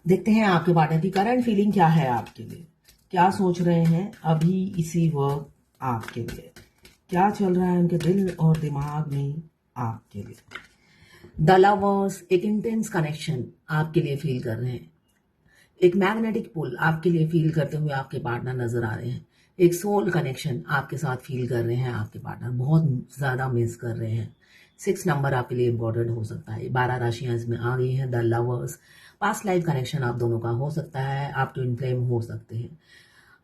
देखते हैं आपके पार्टनर की करंट फीलिंग क्या है आपके लिए, क्या सोच रहे हैं अभी इसी वक्त आपके लिए, क्या चल रहा है उनके दिल और दिमाग में आपके लिए। द लवर्स एक इंटेंस कनेक्शन आपके लिए फील कर रहे हैं, एक मैग्नेटिक पुल आपके लिए फील करते हुए आपके पार्टनर नजर आ रहे हैं, एक सोल कनेक्शन आपके साथ फील कर रहे हैं आपके पार्टनर, बहुत ज्यादा मिस कर रहे हैं। 6 नंबर आपके लिए इंपॉर्टेंट हो सकता है। 12 राशियां इसमें आ गई हैं। The lovers past life connection आप दोनों का हो सकता है, आप ट्विन फ्लेम हो सकते हैं।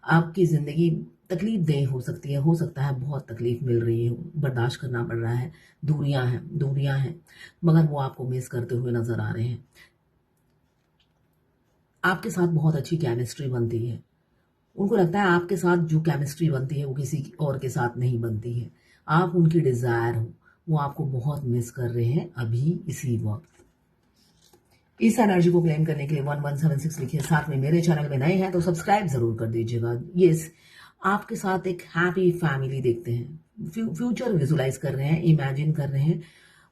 आपकी जिंदगी तकलीफ देह हो सकता है बहुत तकलीफ मिल रही है, बर्दाश्त करना पड़ रहा है, दूरियां हैं, मगर वो आपको मिस करते हुए नजर आ रहे हैं। आपके साथ बहुत अच्छी केमिस्ट्री बनती है, उनको लगता है आपके साथ जो केमिस्ट्री बनती है वो किसी और के साथ नहीं बनती है। आप उनकी डिजायर हो, वो आपको बहुत मिस कर रहे हैं अभी इसी वक्त। इस एनर्जी को क्लेम करने के लिए 1176 लिखिए। साथ में मेरे चैनल में नए हैं तो सब्सक्राइब जरूर कर दीजिएगा। यस, आपके साथ एक हैप्पी फैमिली देखते हैं, फ्यूचर विजुलाइज कर रहे हैं, इमेजिन कर रहे हैं।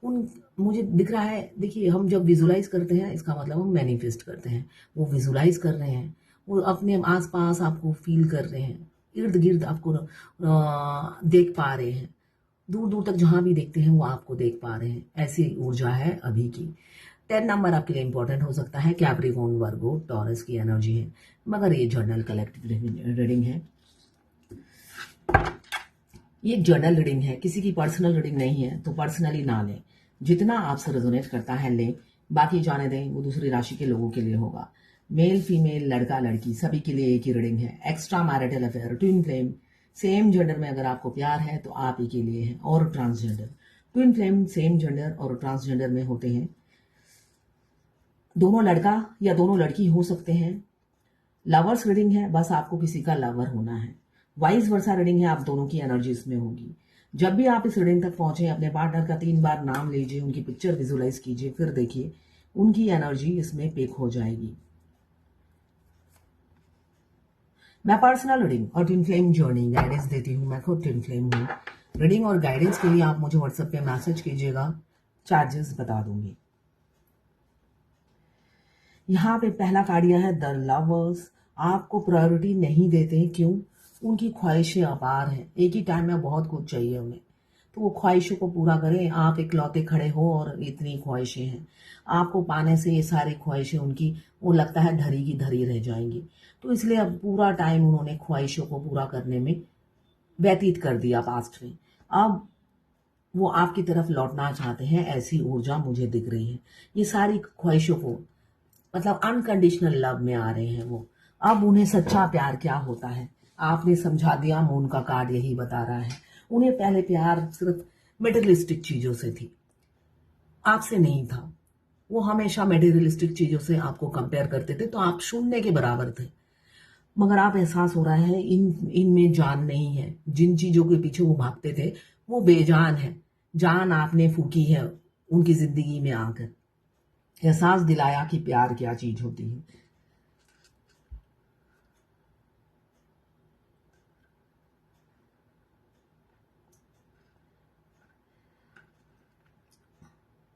उन मुझे दिख रहा है, देखिए हम जब विजुलाइज करते हैं इसका मतलब हम मैनिफेस्ट करते हैं। वो विजुलाइज कर रहे हैं, वो अपने आसपास आपको फील कर रहे हैं, इर्द गिर्द आपको देख पा रहे हैं, दूर दूर तक जहां भी देखते हैं वो आपको देख पा रहे हैं। ऐसी ऊर्जा है अभी की। 10 नंबर आपके लिए इंपॉर्टेंट हो सकता है। कैप्रिकॉर्न, वर्गो, टॉरस की एनर्जी है, मगर ये जर्नल कलेक्टिव रीडिंग है, ये जर्नल रीडिंग है, किसी की पर्सनल रीडिंग नहीं है, तो पर्सनली ना लें। जितना आपसे रेजोनेट करता है लें, बाकी जाने दें, वो दूसरी राशि के लोगों के लिए होगा। मेल फीमेल, लड़का लड़की सभी के लिए एक ही रीडिंग है। Extra marital affair, twin flame, same gender में अगर आपको प्यार है तो आप ही के लिए है। और transgender, twin flame same gender और ट्रांसजेंडर में होते हैं, दोनों लड़का या दोनों लड़की हो सकते हैं। लवर्स रीडिंग है, बस आपको किसी का लवर होना है। वाइस वर्सा रीडिंग है, आप दोनों की एनर्जी इसमें होगी। जब भी आप इस रीडिंग तक पहुंचे, अपने पार्टनर का 3 बार नाम लीजिए, उनकी पिक्चर विजुलाइज कीजिए, फिर देखिए उनकी एनर्जी इसमें पिक हो जाएगी। मैं पर्सनल रीडिंग और ट्विन फ्लेम जर्नी गाइडेंस देती हूँ, मैं खुद ट्विन फ्लेम हूँ। रीडिंग और गाइडेंस के लिए आप मुझे व्हाट्सएप पे मैसेज कीजिएगा, चार्जेस बता दूंगी। यहाँ पे पहला कार्ड यह है, द लवर्स आपको प्रायोरिटी नहीं देते, क्यों? उनकी ख्वाहिशें अपार हैं, एक ही टाइम में बहुत कुछ चाहिए उन्हें, तो वो ख्वाहिशों को पूरा करें। आप इकलौते खड़े हो और इतनी ख्वाहिशें हैं, आपको पाने से ये सारी ख्वाहिशें उनकी, वो लगता है धरी की धरी रह जाएंगी, तो इसलिए अब पूरा टाइम उन्होंने ख्वाहिशों को पूरा करने में व्यतीत कर दिया पास्ट में। अब वो आपकी तरफ लौटना चाहते हैं, ऐसी ऊर्जा मुझे दिख रही है। ये सारी ख्वाहिशों को मतलब अनकंडीशनल लव में आ रहे हैं वो। अब उन्हें सच्चा प्यार क्या होता है आपने समझा दिया। मून का कार्ड यही बता रहा है, उन्हें पहले प्यार सिर्फ मेटेरियलिस्टिक चीजों से थी, आपसे नहीं था। वो हमेशा मेटेरियलिस्टिक चीजों से आपको कंपेयर करते थे, तो आप शून्य के बराबर थे। मगर आप एहसास हो रहा है इनमें जान नहीं है। जिन चीजों के पीछे वो भागते थे वो बेजान है, जान आपने फूकी है उनकी जिंदगी में आकर, एहसास दिलाया कि प्यार क्या चीज होती है।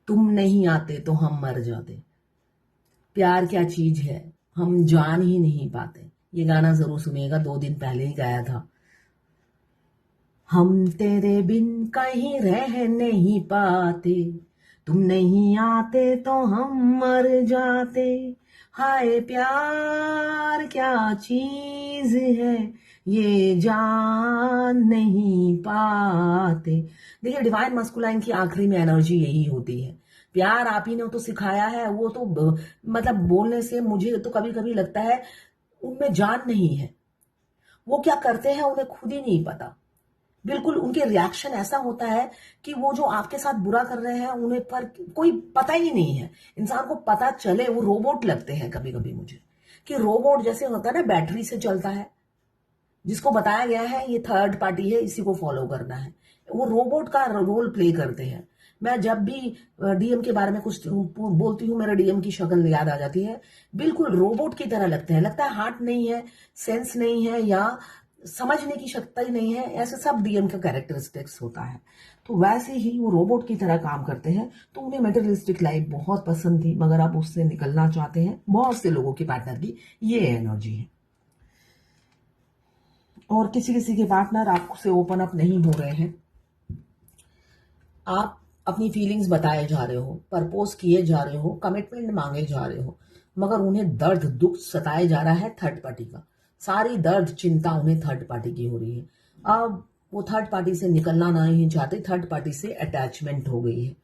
तुम नहीं आते तो हम मर जाते, प्यार क्या चीज है हम जान ही नहीं पाते। ये गाना जरूर सुनिएगा, 2 दिन पहले ही गाया था। हम तेरे बिन कहीं रह नहीं पाते, तुम नहीं आते तो हम मर जाते, हाय प्यार क्या चीज है ये जान नहीं पाते। देखिए, डिवाइन मस्कुलाइन की आखिरी में एनर्जी यही होती है। प्यार आप ही ने तो सिखाया है, वो तो मतलब बोलने से मुझे तो कभी कभी लगता है उनमें जान नहीं है। वो क्या करते हैं उन्हें खुद ही नहीं पता। बिल्कुल उनके रिएक्शन ऐसा होता है कि वो जो आपके साथ बुरा कर रहे हैं उन्हें पर कोई पता ही नहीं है। इंसान को पता चले वो रोबोट लगते हैं कभी कभी मुझे, कि रोबोट जैसे होता है ना, बैटरी से चलता है, जिसको बताया गया है ये थर्ड पार्टी है, इसी को फॉलो करना है, वो रोबोट का रोल प्ले करते हैं। मैं जब भी डीएम के बारे में कुछ बोलती हूँ, मेरा डीएम की शक्ल याद आ जाती है। बिल्कुल रोबोट की तरह लगते हैं, लगता है हार्ट नहीं है, सेंस नहीं है, या समझने की शक्ति ही नहीं है, ऐसे सब डीएम का कैरेक्टरिस्टिक्स होता है। तो वैसे ही वो रोबोट की तरह काम करते हैं। तो उन्हें मटेरियलिस्टिक लाइफ बहुत पसंद थी, मगर आप उससे निकलना चाहते हैं। बहुत से लोगों की पार्टनर की ये एनर्जी है। और किसी किसी के पार्टनर आपसे ओपन अप नहीं हो रहे हैं। आप अपनी फीलिंग्स बताए जा रहे हो, प्रपोज किए जा रहे हो, कमिटमेंट मांगे जा रहे हो, मगर उन्हें दर्द दुख सताया जा रहा है थर्ड पार्टी का। सारी दर्द चिंता उन्हें थर्ड पार्टी की हो रही है। अब वो थर्ड पार्टी से निकलना नहीं चाहते, थर्ड पार्टी से अटैचमेंट हो गई है,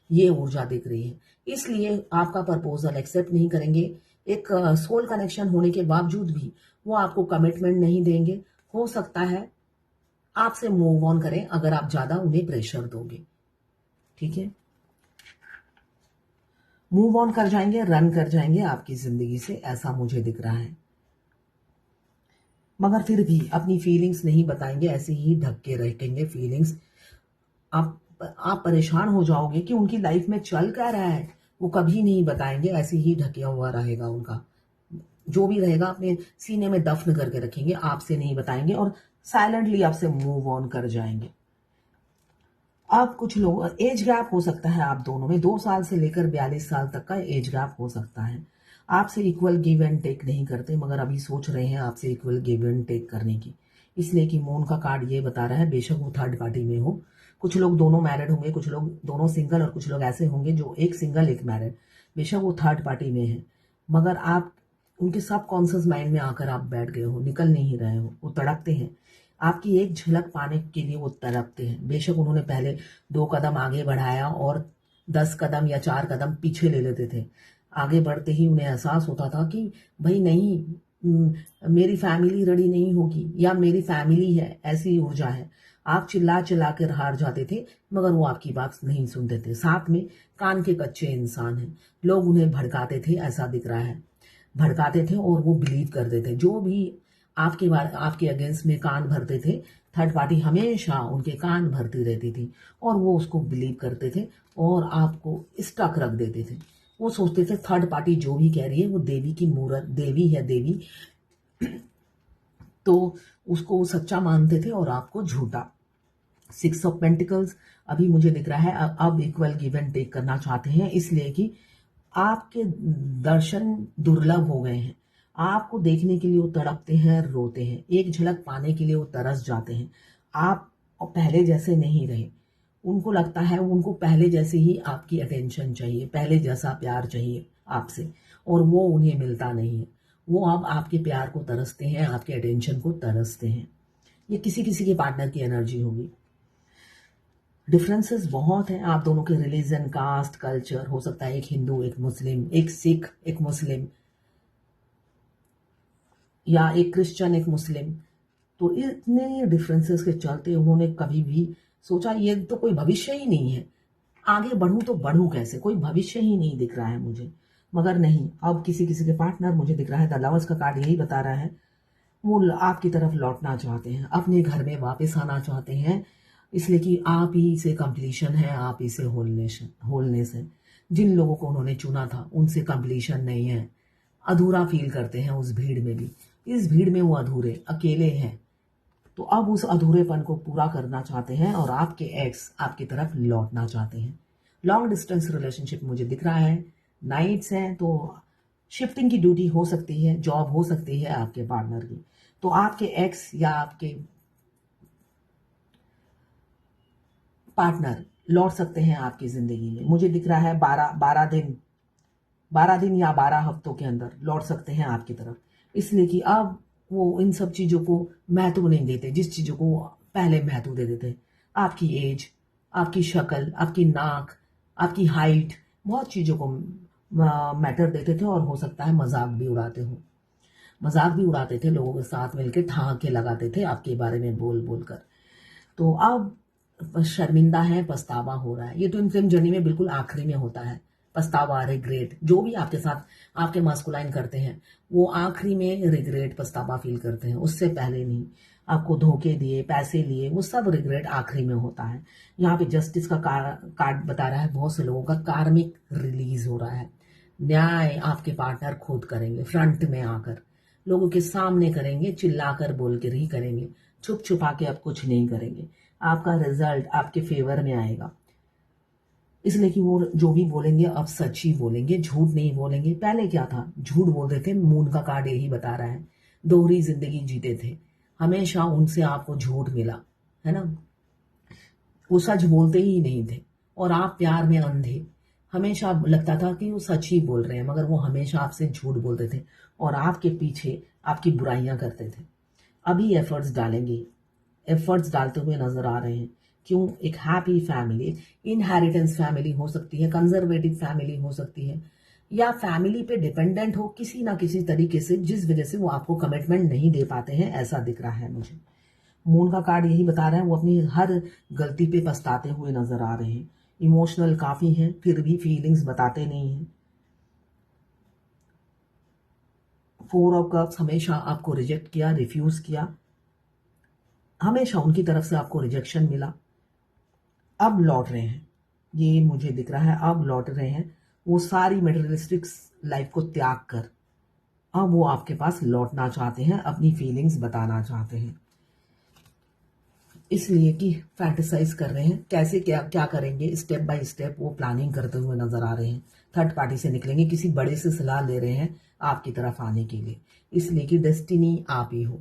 ये ऊर्जा दिख रही है। इसलिए आपका प्रपोजल एक्सेप्ट नहीं करेंगे। एक सोल कनेक्शन होने के बावजूद भी वो आपको कमिटमेंट नहीं देंगे। हो सकता है आपसे मूव ऑन करें अगर आप ज्यादा उन्हें प्रेशर दोगे। ठीक है, मूव ऑन कर जाएंगे, रन कर जाएंगे आपकी जिंदगी से, ऐसा मुझे दिख रहा है। मगर फिर भी अपनी फीलिंग्स नहीं बताएंगे, ऐसे ही ढक के रखेंगे फीलिंग्स। आप परेशान हो जाओगे कि उनकी लाइफ में चल क्या रहा है, वो कभी नहीं बताएंगे, ऐसे ही ढकिया हुआ रहेगा उनका। जो भी रहेगा अपने सीने में दफन करके रखेंगे, आपसे नहीं बताएंगे और साइलेंटली आपसे मूव ऑन कर जाएंगे। अब कुछ लोग, एज गैप हो सकता है आप दोनों में, 2 साल से लेकर 42 साल तक का एज गैप हो सकता है। आपसे इक्वल गिव एंड टेक नहीं करते, मगर अभी सोच रहे हैं आपसे इक्वल गिव एंड टेक करने की। इसलिए कि मून का कार्ड ये बता रहा है, बेशक वो थर्ड पार्टी में हो। कुछ लोग दोनों मैरिड होंगे, कुछ लोग दोनों सिंगल, और कुछ लोग ऐसे होंगे जो एक सिंगल एक मैरिड। बेशक वो थर्ड पार्टी में है, मगर आप उनके सब कॉन्शियस माइंड में आकर आप बैठ गए हो, निकल नहीं रहे हो। वो तड़पते हैं, आपकी एक झलक पाने के लिए वो तड़पते हैं। बेशक उन्होंने पहले 2 कदम आगे बढ़ाया और 10 कदम या 4 कदम पीछे ले लेते थे। आगे बढ़ते ही उन्हें एहसास होता था कि भाई नहीं, मेरी फैमिली रेडी नहीं होगी, या मेरी फैमिली है, ऐसी ऊर्जा है। आप चिल्ला चिल्ला कर हार जाते थे, मगर वो आपकी बात नहीं सुनते थे। साथ में कान के कच्चे इंसान हैं, लोग उन्हें भड़काते थे, ऐसा दिख रहा है। भड़काते थे और वो बिलीव करते थे। जो भी आपके अगेंस्ट में कान भरते थे, थर्ड पार्टी हमेशा उनके कान भरती रहती थी और वो उसको बिलीव करते थे और आपको स्टक रख देते थे। वो सोचते थे थर्ड पार्टी जो भी कह रही है वो देवी की मूरत, देवी है देवी, तो उसको वो सच्चा मानते थे और आपको झूठा। 6 ऑफ पेंटिकल्स अभी मुझे दिख रहा है, अब इक्वल गिव एंड टेक करना चाहते हैं, इसलिए कि आपके दर्शन दुर्लभ हो गए हैं। आपको देखने के लिए वो तड़पते हैं, रोते हैं, एक झलक पाने के लिए वो तरस जाते हैं। आप पहले जैसे नहीं रहे, उनको लगता है उनको पहले जैसे ही आपकी अटेंशन चाहिए, पहले जैसा प्यार चाहिए आपसे, और वो उन्हें मिलता नहीं है। वो अब आपके प्यार को तरसते हैं, आपके अटेंशन को तरसते हैं। ये किसी किसी के पार्टनर की एनर्जी होगी। डिफरेंसेस बहुत हैं आप दोनों के, रिलीजन, कास्ट, कल्चर। हो सकता है एक हिंदू, एक मुस्लिम, एक सिख, एक मुस्लिम, या एक क्रिश्चियन, एक मुस्लिम। तो इतने डिफरेंसेस के चलते उन्होंने कभी भी सोचा ये तो कोई भविष्य ही नहीं है, आगे बढ़ूं तो बढ़ूं कैसे, कोई भविष्य ही नहीं दिख रहा है मुझे। मगर नहीं, अब किसी किसी के पार्टनर, मुझे दिख रहा है द लवर्स का कार्ड यही बता रहा है, वो आपकी तरफ लौटना चाहते हैं, अपने घर में वापस आना चाहते हैं। इसलिए कि आप ही से कंप्लीशन है, आप ही से होलनेस है। जिन लोगों को उन्होंने चुना था उनसे कंप्लीशन नहीं है, अधूरा फील करते हैं उस भीड़ में भी। इस भीड़ में वो अधूरे, अकेले हैं। तो अब उस अधूरेपन को पूरा करना चाहते हैं और आपके एक्स आपकी तरफ लौटना चाहते हैं। लॉन्ग डिस्टेंस रिलेशनशिप मुझे दिख रहा है, नाइट्स हैं, तो शिफ्टिंग की ड्यूटी हो सकती है, जॉब हो सकती है आपके पार्टनर की। तो आपके एक्स या आपके पार्टनर लौट सकते हैं आपकी जिंदगी में। मुझे दिख रहा है 12 दिन या 12 हफ्तों के अंदर लौट सकते हैं आपकी तरफ। इसलिए कि अब वो इन सब चीज़ों को महत्व नहीं देते, जिस चीज़ों को पहले महत्व दे देते। आपकी एज, आपकी शक्ल, आपकी नाक, आपकी हाइट, बहुत चीज़ों को मैटर देते थे, और हो सकता है मजाक भी उड़ाते हो। मजाक भी उड़ाते थे, लोगों के साथ मिलकर ठहाके लगाते थे आपके बारे में बोल बोल कर। तो अब शर्मिंदा है, पछतावा हो रहा है। ये ट्विन फ्लेम जर्नी में बिल्कुल आखिरी में होता है, पछतावा, रिग्रेट। जो भी आपके साथ आपके मास्कुलाइन करते हैं वो आखिरी में रिग्रेट, पछतावा फील करते हैं, उससे पहले नहीं। आपको धोखे दिए, पैसे लिए, वो सब रिग्रेट आखिरी में होता है। यहाँ पे जस्टिस का कार्ड बता रहा है, बहुत से लोगों का कार्मिक रिलीज हो रहा है। न्याय आपके पार्टनर खुद करेंगे फ्रंट में आकर। लोगों के सामने करेंगे, चिल्लाकर बोल कर ही करेंगे, छुप छुपा के अब कुछ नहीं करेंगे। आपका रिजल्ट आपके फेवर में आएगा, इसलिए कि वो जो भी बोलेंगे अब सच ही बोलेंगे, झूठ नहीं बोलेंगे। पहले क्या था, झूठ बोलते थे, मून का कार्ड यही बता रहा है, दोहरी जिंदगी जीते थे, हमेशा उनसे आपको झूठ मिला, है ना। वो सच बोलते ही नहीं थे और आप प्यार में अंधे, हमेशा लगता था कि वो सच ही बोल रहे हैं, मगर वो हमेशा आपसे झूठ बोलते थे और आपके पीछे आपकी बुराइयां करते थे। अभी एफर्ट्स डालेंगे, एफर्ट्स डालते हुए नजर आ रहे हैं। क्यों? एक हैप्पी फैमिली, इनहेरिटेंस फैमिली हो सकती है, कंजर्वेटिव फैमिली हो सकती है, या फैमिली पे डिपेंडेंट हो किसी ना किसी तरीके से, जिस वजह से वो आपको कमिटमेंट नहीं दे पाते हैं, ऐसा दिख रहा है मुझे। मून का कार्ड यही बता रहा है, वो अपनी हर गलती पे पछताते हुए नजर आ रहे हैं। इमोशनल काफी हैं, फिर भी फीलिंग्स बताते नहीं हैं। 4 ऑफ कप्स हमेशा आपको रिजेक्ट किया, रिफ्यूज किया, हमेशा उनकी तरफ से आपको रिजेक्शन मिला। अब लौट रहे हैं, ये मुझे दिख रहा है, अब लौट रहे हैं वो सारी मटेरियलिस्टिक लाइफ को त्याग कर। अब वो आपके पास लौटना चाहते हैं, अपनी फीलिंग्स बताना चाहते हैं, इसलिए कि फैंटेसाइज कर रहे हैं कैसे क्या क्या करेंगे, स्टेप बाय स्टेप वो प्लानिंग करते हुए नजर आ रहे हैं। थर्ड पार्टी से निकलेंगे, किसी बड़े से सलाह ले रहे हैं आपकी तरफ आने के लिए, इसलिए कि डेस्टिनी आप ही हो।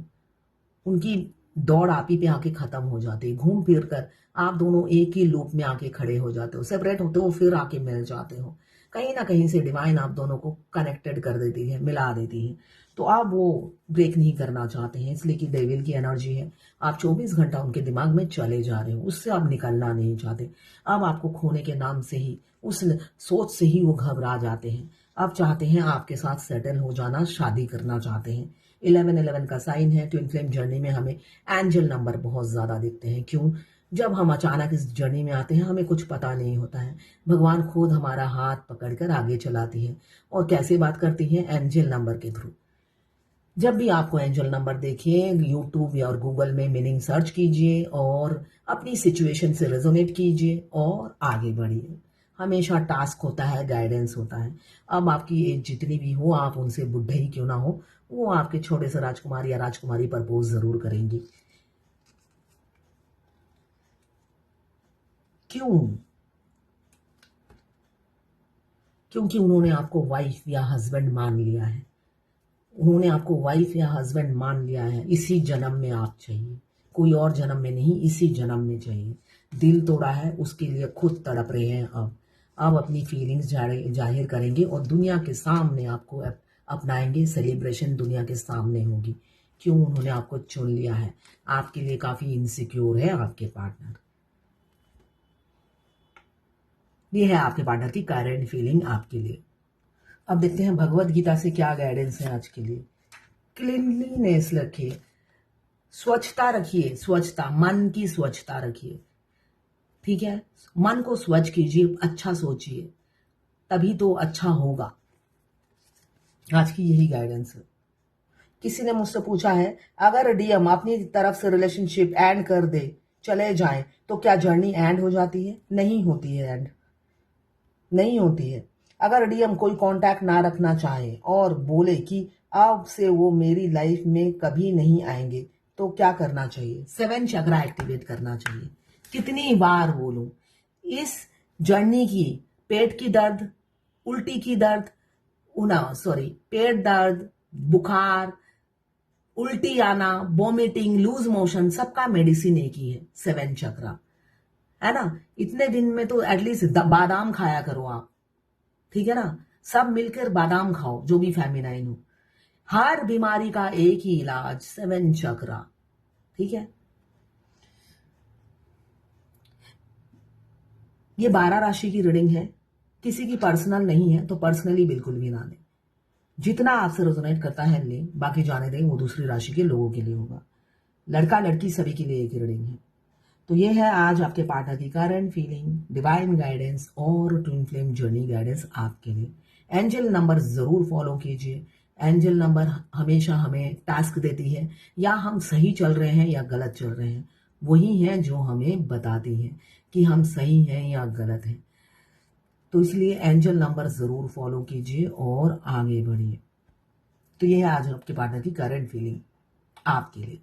उनकी दौड़ आप ही पे आके खत्म हो जाती है, घूम फिर कर आप दोनों एक ही लूप में आके खड़े हो जाते हो, सेपरेट होते हो फिर आके मिल जाते हो। कहीं ना कहीं से डिवाइन आप दोनों को कनेक्टेड कर देती है, मिला देती है। तो आप वो ब्रेक नहीं करना चाहते हैं, इसलिए कि डेविल की एनर्जी है, आप 24 घंटा उनके दिमाग में चले जा रहे हो, उससे आप निकलना नहीं चाहते। अब आपको खोने के नाम से ही, उस सोच से ही वो घबरा जाते हैं। अब चाहते हैं आपके साथ सेटल हो जाना, शादी करना चाहते हैं। 1111 का साइन है, ट्विन फ्लेम जर्नी में हमें एंजल नंबर बहुत ज्यादा दिखते हैं। क्यों? जब हम अचानक इस जर्नी में आते हैं, हमें कुछ पता नहीं होता है, भगवान खुद हमारा हाथ पकड़कर आगे चलाती है। और कैसे बात करती है? एंजल नंबर के थ्रू। जब भी आपको एंजल नंबर देखिए, यूट्यूब या और गूगल में मीनिंग सर्च कीजिए और अपनी सिचुएशन से रेजोनेट कीजिए और आगे बढ़िए। हमेशा टास्क होता है, गाइडेंस होता है। अब आपकी एज जितनी भी हो, आप उनसे बुढ़े ही क्यों ना हो, वो आपके छोटे से राजकुमार या राजकुमारी प्रपोज जरूर करेंगी। क्यों? क्योंकि उन्होंने आपको वाइफ या हस्बैंड मान लिया है। उन्होंने आपको वाइफ या हस्बैंड मान लिया है, इसी जन्म में आप चाहिए, कोई और जन्म में नहीं, इसी जन्म में चाहिए। दिल तोड़ा है, उसके लिए खुद तड़प रहे हैं। अब अपनी फीलिंग्स जाहिर करेंगे और दुनिया के सामने आपको अपनाएंगे, सेलिब्रेशन दुनिया के सामने होगी। क्यों? उन्होंने आपको चुन लिया है। आपके लिए काफी इनसिक्योर है आपके पार्टनर। ये है आपके पार्टनर की करंट फीलिंग आपके लिए। अब देखते हैं भगवत गीता से क्या गाइडेंस है आज के लिए। क्लीनलीनेस रखिए, स्वच्छता रखिए, स्वच्छता, मन की स्वच्छता रखिए, ठीक है। मन को स्वच्छ कीजिए, अच्छा सोचिए, तभी तो अच्छा होगा। आज की यही गाइडेंस है। किसी ने मुझसे पूछा है, अगर डीएम अपनी तरफ से रिलेशनशिप एंड कर दे, चले जाएं, तो क्या जर्नी एंड हो जाती है? नहीं होती है एंड, नहीं होती है। अगर डीएम कोई कांटेक्ट ना रखना चाहे और बोले कि अब से वो मेरी लाइफ में कभी नहीं आएंगे, तो क्या करना चाहिए? 7 चक्रा एक्टिवेट करना चाहिए। कितनी बार बोलूं? इस जर्नी की पेट की दर्द, उल्टी की दर्द, पेट दर्द, बुखार, उल्टी आना, वॉमिटिंग, लूज मोशन, सबका मेडिसिन एक ही है, 7 चक्रा, है ना। इतने दिन में तो एटलीस्ट बादाम खाया करो आप, ठीक है ना। सब मिलकर बादाम खाओ, जो भी फेमिनाइन हो। हर बीमारी का एक ही इलाज, 7 चक्रा, ठीक है। ये 12 राशि की रीडिंग है, किसी की पर्सनल नहीं है, तो पर्सनली बिल्कुल भी ना लें। जितना आपसे रेजोनेट करता है लें, बाकी जाने दें, वो दूसरी राशि के लोगों के लिए होगा। लड़का लड़की सभी के लिए एक ही रीडिंग है। तो ये है आज आपके पार्टनर की करंट फीलिंग, डिवाइन गाइडेंस और ट्विन फ्लेम जर्नी गाइडेंस आपके लिए। एंजल नंबर जरूर फॉलो कीजिए। एंजल नंबर हमेशा हमें टास्क देती है, या हम सही चल रहे हैं या गलत चल रहे हैं, वही है जो हमें बताती है कि हम सही हैं या गलत हैं। तो इसलिए एंजल नंबर जरूर फॉलो कीजिए और आगे बढ़िए। तो ये है आज आपके पार्टनर की करंट फीलिंग आपके लिए।